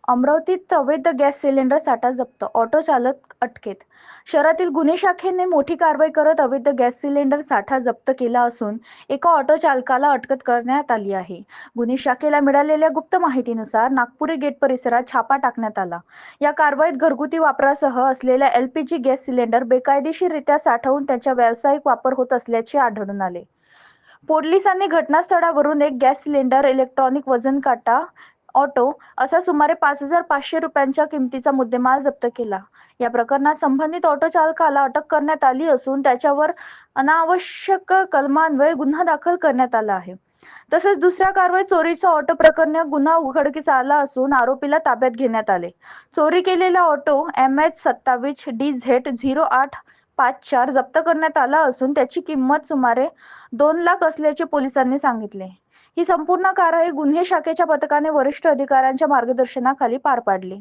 अमरावतीत अवैध gas cylinder साठा जप्त, ऑटो चालक अटकेत. शहरातील गुन्हे शाखेने मोठी कारवाई करत अवैध गॅस सिलेंडर साठा जप्त केला असून एका ऑटो चालकाला अटक करण्यात आली आहे. गुन्हे शाखेला मिळालेल्या गुप्त माहितीनुसार नागपुरी गेट परिसरात छापा टाकण्यात आला. या कारवाईत घरगुती वापरासह असलेल्या LPG गॅस सिलेंडर बेकायदेशीररित्या साठवून त्याचा व्यावसायिक वापर होत असल्याचे आढळून आले. पोलिसांनी घटनास्थळावरून एक गॅस सिलेंडर, इलेक्ट्रॉनिक वजन काटा, ऑटो असा सुमारे 5,500 रुपयांच्या किमतीचा मुद्देमाल जप्त केला. या प्रकरणात संबंधित ऑटो चालकाला अटक करण्यात आली असून त्याच्यावर अनावश्यक कलमान्वये गुन्हा दाखल करण्यात आला आहे. तसेच दुसऱ्या कारवाईत चोरीचा ऑटो प्रकरणी गुन्हा उघडकीस आला असून आरोपीला ताब्यात घेण्यात आले. चोरी केलेला ऑटो MH27DZ0854 जप्त करण्यात आला असून त्याची किंमत सुमारे 2 लाख असल्याचे पोलिसांनी सांगितले. ही संपूर्ण कारवाई गुन्हे शाखेच्या पथकाने वरिष्ठ अधिकाऱ्यांच्या मार्गदर्शनाखाली पार पाडली.